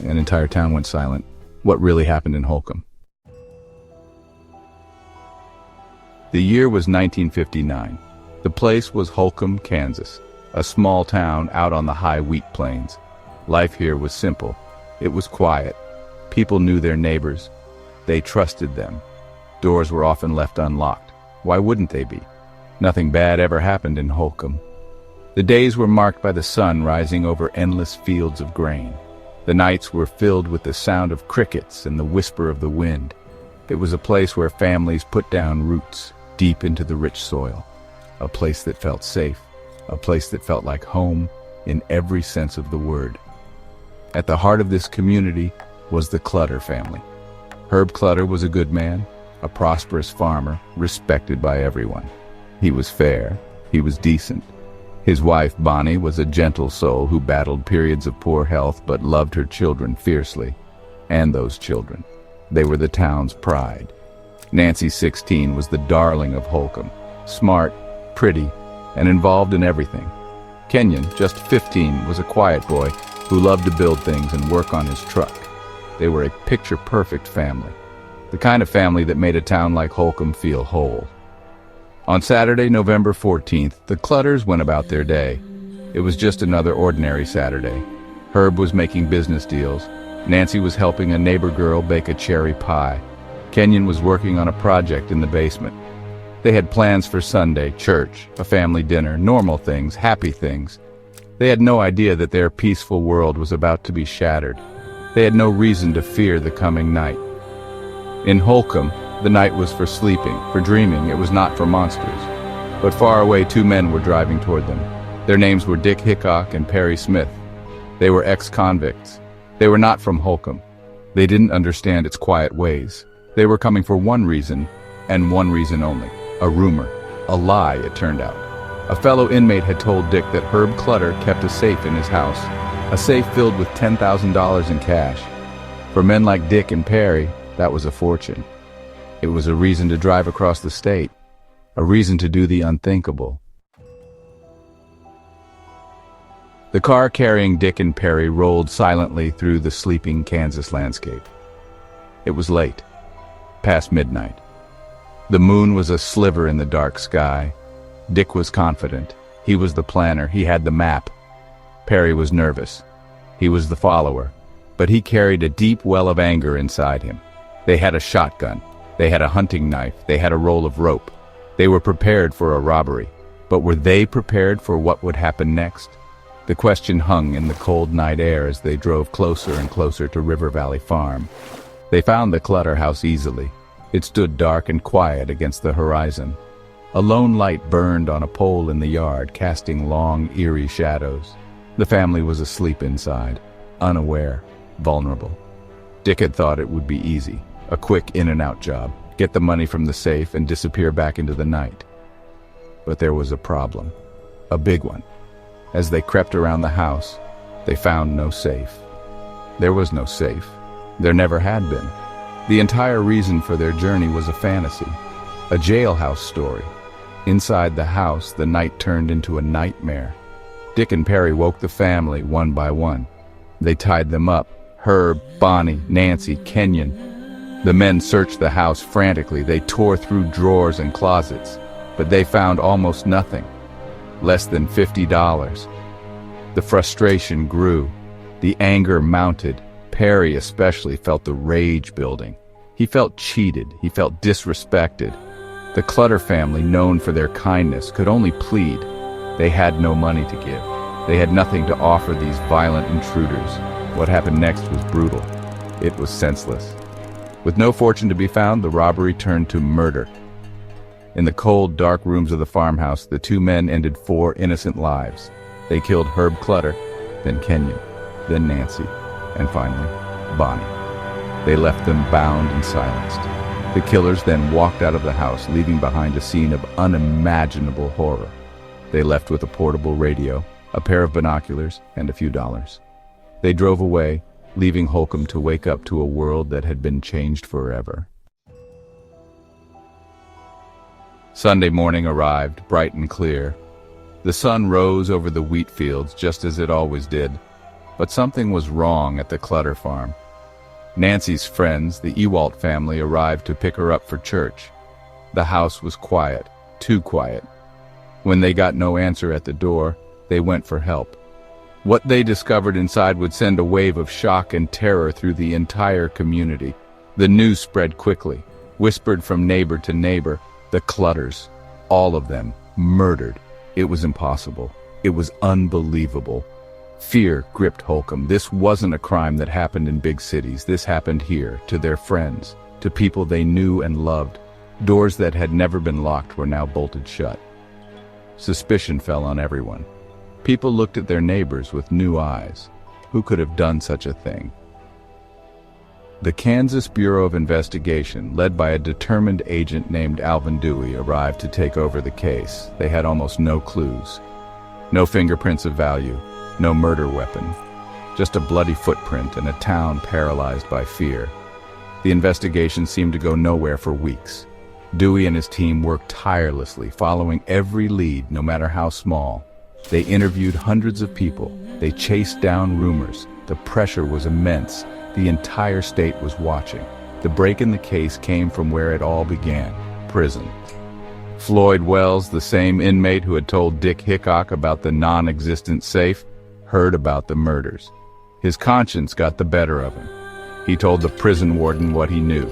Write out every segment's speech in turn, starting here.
an entire town went silent. What really happened in Holcomb? The year was 1959. The place was Holcomb, Kansas, a small town out on the high wheat plains. Life here was simple. It was quiet. People knew their neighbors. They trusted them. Doors were often left unlocked. Why wouldn't they be? Nothing bad ever happened in Holcomb. The days were marked by the sun rising over endless fields of grain. The nights were filled with the sound of crickets and the whisper of the wind. It was a place where families put down roots deep into the rich soil. A place that felt safe. A place that felt like home in every sense of the word. At the heart of this community was the Clutter family. Herb Clutter was a good man, a prosperous farmer, respected by everyone. He was fair. He was decent. His wife, Bonnie, was a gentle soul who battled periods of poor health but loved her children fiercely. And those children. They were the town's pride. Nancy, 16, was the darling of Holcomb. Smart, pretty, and involved in everything. Kenyon, just 15, was a quiet boy who loved to build things and work on his truck. They were a picture-perfect family. The kind of family that made a town like Holcomb feel whole. On Saturday, November 14th, the Clutters went about their day. It was just another ordinary Saturday. Herb was making business deals. Nancy was helping a neighbor girl bake a cherry pie. Kenyon was working on a project in the basement. They had plans for Sunday, church, a family dinner, normal things, happy things. They had no idea that their peaceful world was about to be shattered. They had no reason to fear the coming night. In Holcomb, the night was for sleeping, for dreaming. It was not for monsters. But far away, two men were driving toward them. Their names were Dick Hickock and Perry Smith. They were ex-convicts. They were not from Holcomb. They didn't understand its quiet ways. They were coming for one reason, and one reason only. A rumor. A lie, it turned out. A fellow inmate had told Dick that Herb Clutter kept a safe in his house. A safe filled with $10,000 in cash. For men like Dick and Perry, that was a fortune. It was a reason to drive across the state. A reason to do the unthinkable. The car carrying Dick and Perry rolled silently through the sleeping Kansas landscape. It was late, past midnight. The moon was a sliver in the dark sky. Dick was confident. He was the planner. He had the map. Perry was nervous. He was the follower. But he carried a deep well of anger inside him. They had a shotgun. They had a hunting knife. They had a roll of rope. They were prepared for a robbery. But were they prepared for what would happen next? The question hung in the cold night air as they drove closer and closer to River Valley Farm. They found the Clutter house easily. It stood dark and quiet against the horizon. A lone light burned on a pole in the yard, casting long, eerie shadows. The family was asleep inside, unaware, vulnerable. Dick had thought it would be easy, a quick in-and-out job, get the money from the safe and disappear back into the night. But there was a problem, a big one. As they crept around the house, they found no safe. There was no safe. There never had been. The entire reason for their journey was a fantasy, a jailhouse story. Inside the house, the night turned into a nightmare. Dick and Perry woke the family one by one. They tied them up, Herb, Bonnie, Nancy, Kenyon. The men searched the house frantically. They tore through drawers and closets, but they found almost nothing. Less than $50. The frustration grew. The anger mounted. Perry especially felt the rage building. He felt cheated. He felt disrespected. The Clutter family, known for their kindness, could only plead. They had no money to give. They had nothing to offer these violent intruders. What happened next was brutal. It was senseless. With no fortune to be found, the robbery turned to murder. In the cold, dark rooms of the farmhouse, the two men ended 4 innocent lives. They killed Herb Clutter, then Kenyon, then Nancy, and finally, Bonnie. They left them bound and silenced. The killers then walked out of the house, leaving behind a scene of unimaginable horror. They left with a portable radio, a pair of binoculars, and a few dollars. They drove away, leaving Holcomb to wake up to a world that had been changed forever. Sunday morning arrived, bright and clear. The sun rose over the wheat fields just as it always did. But something was wrong at the Clutter farm. Nancy's friends, the Ewalt family, arrived to pick her up for church. The house was quiet, too quiet. When they got no answer at the door, they went for help. What they discovered inside would send a wave of shock and terror through the entire community. The news spread quickly, whispered from neighbor to neighbor. The Clutters, all of them, murdered. It was impossible. It was unbelievable. Fear gripped Holcomb. This wasn't a crime that happened in big cities. This happened here, to their friends, to people they knew and loved. Doors that had never been locked were now bolted shut. Suspicion fell on everyone. People looked at their neighbors with new eyes. Who could have done such a thing? The Kansas Bureau of Investigation, led by a determined agent named Alvin Dewey, arrived to take over the case. They had almost no clues. No fingerprints of value, no murder weapon. Just a bloody footprint and a town paralyzed by fear. The investigation seemed to go nowhere for weeks. Dewey and his team worked tirelessly, following every lead, no matter how small. They interviewed hundreds of people. They chased down rumors. The pressure was immense. The entire state was watching. The break in the case came from where it all began: prison. Floyd Wells, the same inmate who had told Dick Hickock about the non-existent safe, heard about the murders. His conscience got the better of him. He told the prison warden what he knew.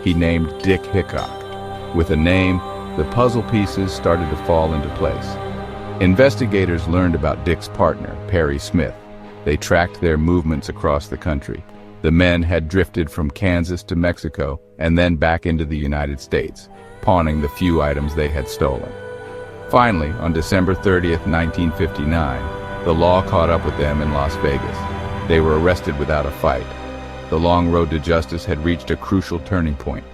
He named Dick Hickock. With a name, the puzzle pieces started to fall into place. Investigators learned about Dick's partner, Perry Smith. They tracked their movements across the country. The men had drifted from Kansas to Mexico and then back into the United States, pawning the few items they had stolen. Finally, on December 30th, 1959, the law caught up with them in Las Vegas. They were arrested without a fight. The long road to justice had reached a crucial turning point.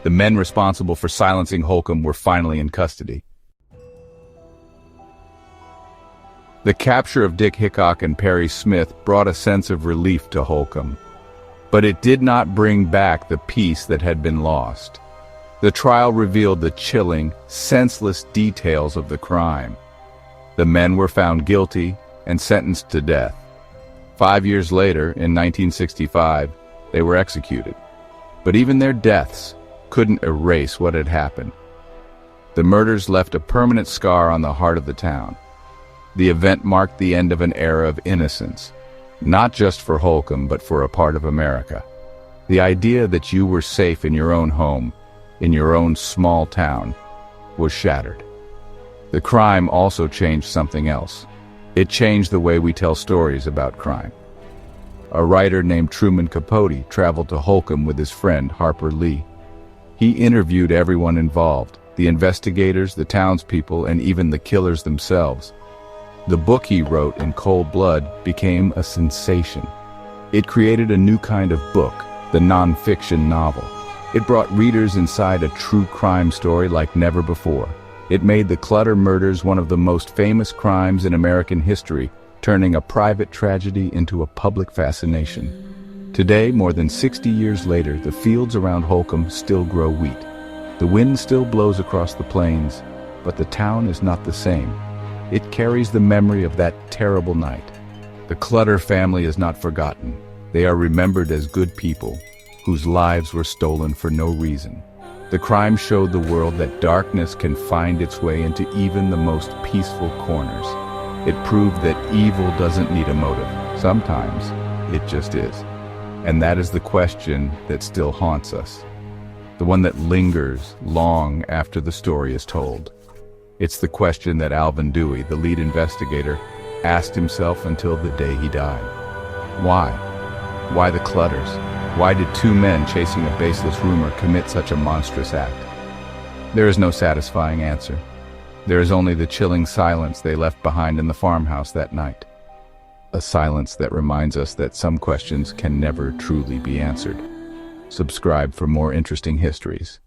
The men responsible for silencing Holcomb were finally in custody. The capture of Dick Hickock and Perry Smith brought a sense of relief to Holcomb. But it did not bring back the peace that had been lost. The trial revealed the chilling, senseless details of the crime. The men were found guilty and sentenced to death. 5 years later, in 1965, they were executed. But even their deaths couldn't erase what had happened. The murders left a permanent scar on the heart of the town. The event marked the end of an era of innocence, not just for Holcomb, but for a part of America. The idea that you were safe in your own home, in your own small town, was shattered. The crime also changed something else. It changed the way we tell stories about crime. A writer named Truman Capote traveled to Holcomb with his friend Harper Lee. He interviewed everyone involved, the investigators, the townspeople, and even the killers themselves. The book he wrote, In Cold Blood, became a sensation. It created a new kind of book, the non-fiction novel. It brought readers inside a true crime story like never before. It made the Clutter murders one of the most famous crimes in American history, turning a private tragedy into a public fascination. Today, more than 60 years later, the fields around Holcomb still grow wheat. The wind still blows across the plains, but the town is not the same. It carries the memory of that terrible night. The Clutter family is not forgotten. They are remembered as good people, whose lives were stolen for no reason. The crime showed the world that darkness can find its way into even the most peaceful corners. It proved that evil doesn't need a motive. Sometimes it just is. And that is the question that still haunts us. The one that lingers long after the story is told. It's the question that Alvin Dewey, the lead investigator, asked himself until the day he died. Why? Why the Clutters? Why did two men chasing a baseless rumor commit such a monstrous act? There is no satisfying answer. There is only the chilling silence they left behind in the farmhouse that night. A silence that reminds us that some questions can never truly be answered. Subscribe for more interesting histories.